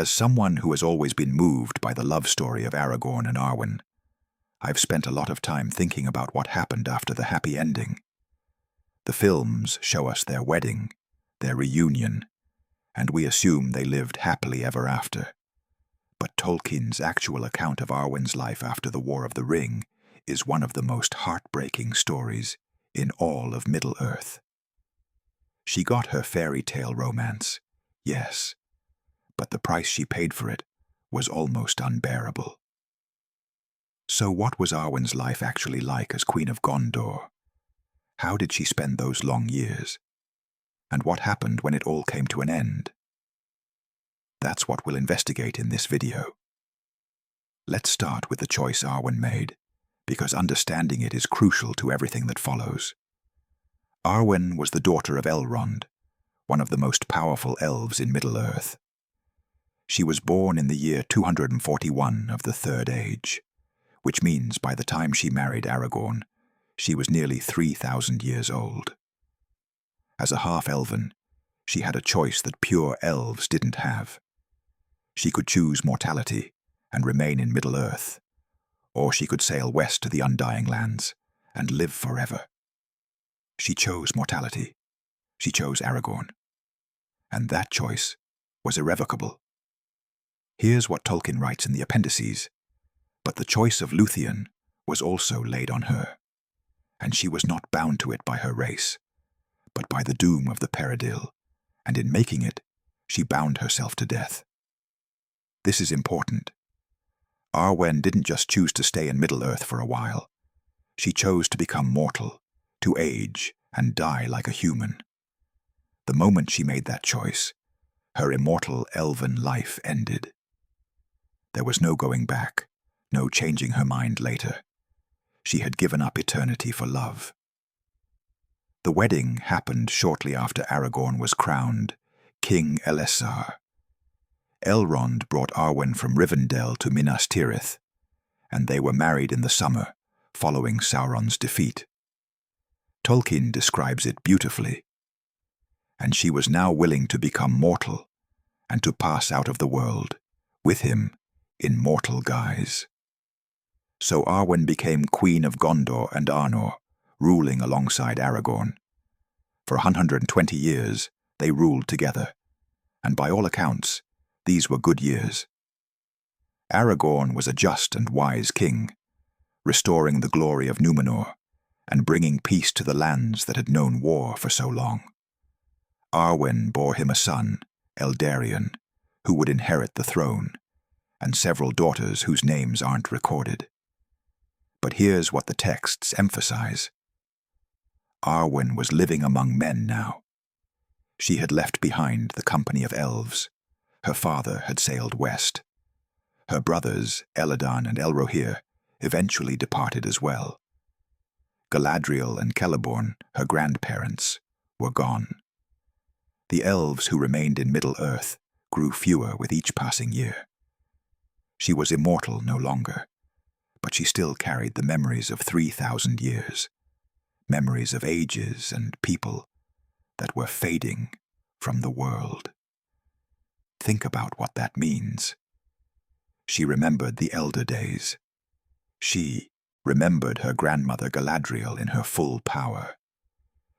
As someone who has always been moved by the love story of Aragorn and Arwen, I've spent a lot of time thinking about what happened after the happy ending. The films show us their wedding, their reunion, and we assume they lived happily ever after. But Tolkien's actual account of Arwen's life after the War of the Ring is one of the most heartbreaking stories in all of Middle-earth. She got her fairy tale romance, yes, but the price she paid for it was almost unbearable. So what was Arwen's life actually like as Queen of Gondor? How did she spend those long years? And what happened when it all came to an end? That's what we'll investigate in this video. Let's start with the choice Arwen made, because understanding it is crucial to everything that follows. Arwen was the daughter of Elrond, one of the most powerful elves in Middle-earth. She was born in the year 241 of the Third Age, which means by the time she married Aragorn, she was nearly 3,000 years old. As a half-elven, she had a choice that pure elves didn't have. She could choose mortality and remain in Middle-earth, or she could sail west to the Undying Lands and live forever. She chose mortality. She chose Aragorn. And that choice was irrevocable. Here's what Tolkien writes in the appendices. But the choice of Luthien was also laid on her, and she was not bound to it by her race, but by the doom of the Peredil, and in making it, she bound herself to death. This is important. Arwen didn't just choose to stay in Middle-earth for a while. She chose to become mortal, to age and die like a human. The moment she made that choice, her immortal elven life ended. There was no going back, no changing her mind later. She had given up eternity for love. The wedding happened shortly after Aragorn was crowned King Elessar. Elrond brought Arwen from Rivendell to Minas Tirith, and they were married in the summer, following Sauron's defeat. Tolkien describes it beautifully. And she was now willing to become mortal, and to pass out of the world, with him, in mortal guise. So Arwen became Queen of Gondor and Arnor, ruling alongside Aragorn. For 120 years, they ruled together, and by all accounts, these were good years. Aragorn was a just and wise king, restoring the glory of Númenor and bringing peace to the lands that had known war for so long. Arwen bore him a son, Eldarion, who would inherit the throne, and several daughters whose names aren't recorded. But here's what the texts emphasize. Arwen was living among men now. She had left behind the company of elves. Her father had sailed west. Her brothers, Elladan and Elrohir, eventually departed as well. Galadriel and Celeborn, her grandparents, were gone. The elves who remained in Middle-earth grew fewer with each passing year. She was immortal no longer, but she still carried the memories of 3,000 years, memories of ages and people that were fading from the world. Think about what that means. She remembered the elder days. She remembered her grandmother Galadriel in her full power.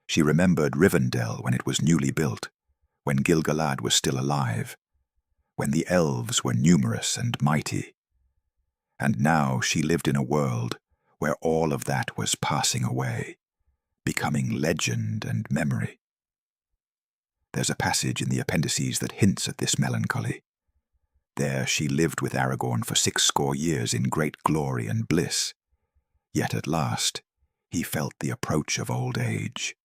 She remembered Rivendell when it was newly built, when Gil-galad was still alive, when the elves were numerous and mighty. And now she lived in a world where all of that was passing away, becoming legend and memory. There's a passage in the appendices that hints at this melancholy. There she lived with Aragorn for 60 years in great glory and bliss. Yet at last he felt the approach of old age,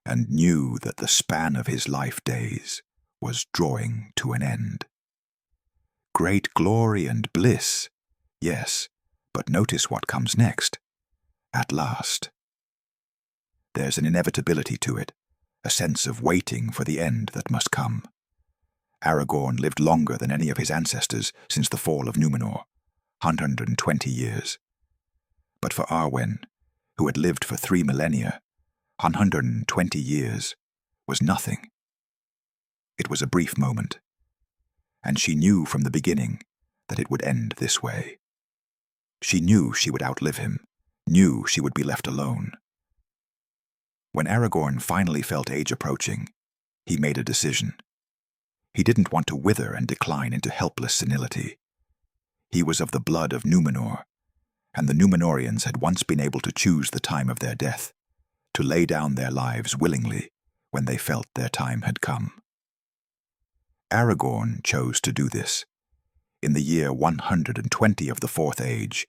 and knew that the span of his life days was drawing to an end. Great glory and bliss, yes, but notice what comes next. At last. There's an inevitability to it, a sense of waiting for the end that must come. Aragorn lived longer than any of his ancestors since the fall of Númenor, 120 years. But for Arwen, who had lived for 3 millennia, 120 years was nothing. It was a brief moment. and she knew from the beginning that it would end this way. She knew she would outlive him, knew she would be left alone. When Aragorn finally felt age approaching, he made a decision. He didn't want to wither and decline into helpless senility. He was of the blood of Númenor, and the Númenorians had once been able to choose the time of their death, to lay down their lives willingly when they felt their time had come. Aragorn chose to do this. In the year 120 of the Fourth Age,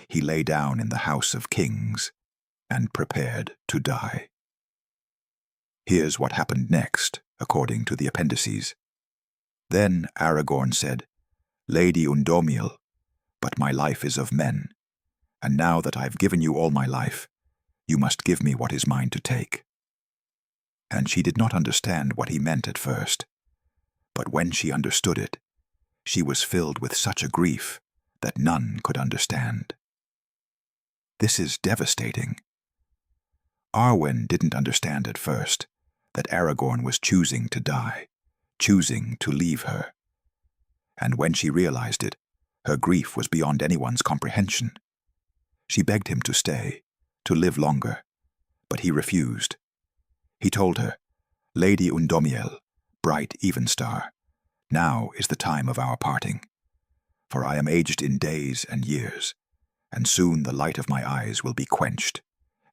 he lay down in the House of Kings and prepared to die. Here's what happened next, according to the appendices. Then Aragorn said, "Lady Undomiel, but my life is of men, and now that I've given you all my life, you must give me what is mine to take." And she did not understand what he meant at first, but when she understood it, she was filled with such a grief that none could understand. This is devastating. Arwen didn't understand at first that Aragorn was choosing to die, choosing to leave her. And when she realized it, her grief was beyond anyone's comprehension. She begged him to stay, to live longer, but he refused. He told her, "Lady Undomiel, bright Evenstar, now is the time of our parting. For I am aged in days and years, and soon the light of my eyes will be quenched,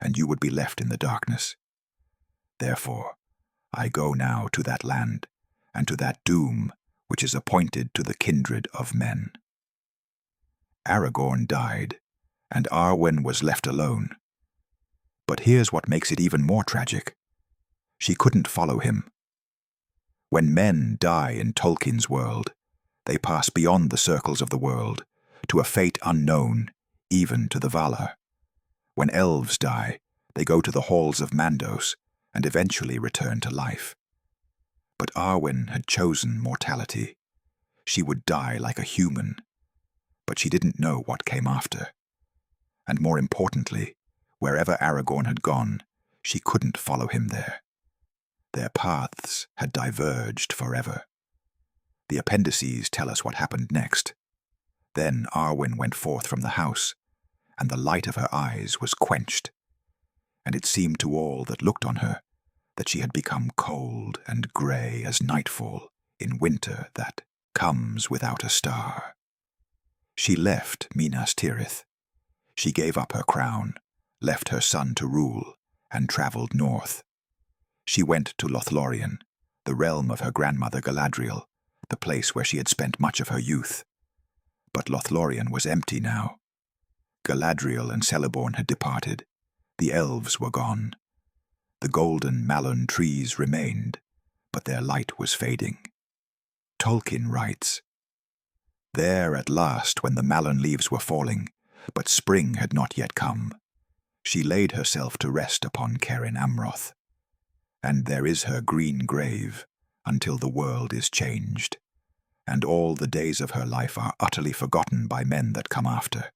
and you would be left in the darkness. Therefore, I go now to that land, and to that doom which is appointed to the kindred of men." Aragorn died, and Arwen was left alone. But here's what makes it even more tragic. She couldn't follow him. When men die in Tolkien's world, they pass beyond the circles of the world, to a fate unknown, even to the Valar. When elves die, they go to the halls of Mandos, and eventually return to life. But Arwen had chosen mortality. She would die like a human, but she didn't know what came after. And more importantly, wherever Aragorn had gone, she couldn't follow him there. Their paths had diverged forever. The appendices tell us what happened next. Then Arwen went forth from the house, and the light of her eyes was quenched, and it seemed to all that looked on her that she had become cold and grey as nightfall in winter that comes without a star. She left Minas Tirith. She gave up her crown, left her son to rule, and travelled north. She went to Lothlorien, the realm of her grandmother Galadriel, the place where she had spent much of her youth. But Lothlorien was empty now. Galadriel and Celeborn had departed. The elves were gone. The golden malon trees remained, but their light was fading. Tolkien writes, "There at last, when the malon leaves were falling, but spring had not yet come, she laid herself to rest upon Carin Amroth. And there is her green grave, until the world is changed, and all the days of her life are utterly forgotten by men that come after,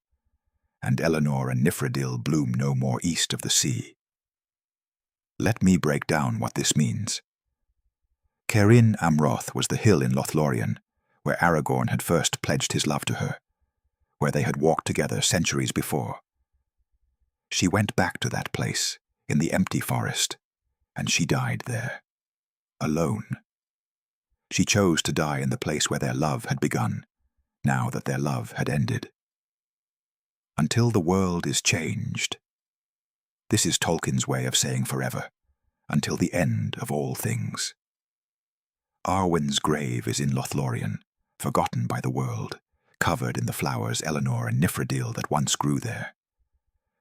and Elenor and Nifredil bloom no more east of the sea." Let me break down what this means. Carin Amroth was the hill in Lothlorien, where Aragorn had first pledged his love to her, where they had walked together centuries before. She went back to that place, in the empty forest, and she died there, alone. She chose to die in the place where their love had begun, now that their love had ended. Until the world is changed. This is Tolkien's way of saying forever, until the end of all things. Arwen's grave is in Lothlorien, forgotten by the world, covered in the flowers Elenor and Nifredil that once grew there.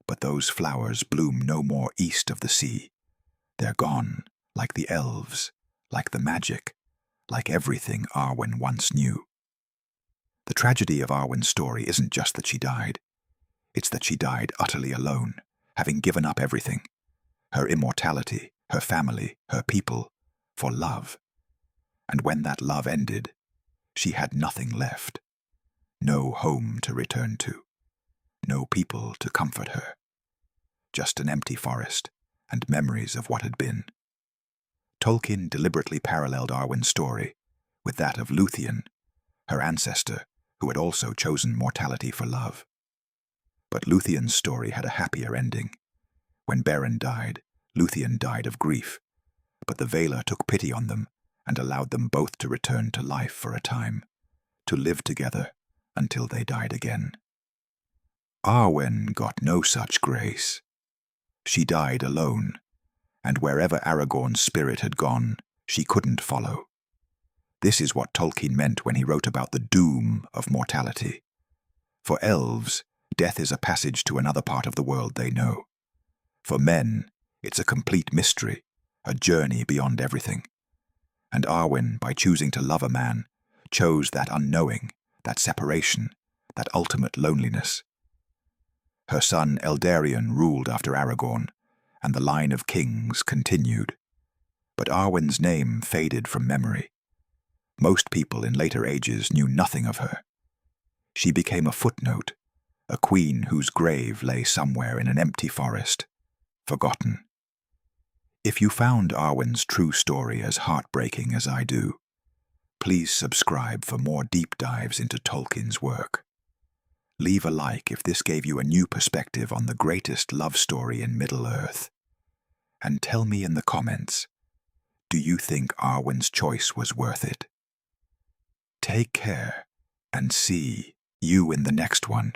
But those flowers bloom no more east of the sea. They're gone, like the elves, like the magic, like everything Arwen once knew. The tragedy of Arwen's story isn't just that she died. It's that she died utterly alone, having given up everything, her immortality, her family, her people, for love. And when that love ended, she had nothing left. No home to return to, no people to comfort her. Just an empty forest and memories of what had been. Tolkien deliberately paralleled Arwen's story with that of Luthien, her ancestor, who had also chosen mortality for love. But Luthien's story had a happier ending. When Beren died, Luthien died of grief, but the Valar took pity on them and allowed them both to return to life for a time, to live together until they died again. Arwen got no such grace. She died alone, and wherever Aragorn's spirit had gone, she couldn't follow. This is what Tolkien meant when he wrote about the doom of mortality. For elves, death is a passage to another part of the world they know. For men, it's a complete mystery, a journey beyond everything. And Arwen, by choosing to love a man, chose that unknowing, that separation, that ultimate loneliness. Her son Eldarion ruled after Aragorn, and the line of kings continued. But Arwen's name faded from memory. Most people in later ages knew nothing of her. She became a footnote, a queen whose grave lay somewhere in an empty forest, forgotten. If you found Arwen's true story as heartbreaking as I do, please subscribe for more deep dives into Tolkien's work. Leave a like if this gave you a new perspective on the greatest love story in Middle-earth. And tell me in the comments, do you think Arwen's choice was worth it? Take care, and see you in the next one.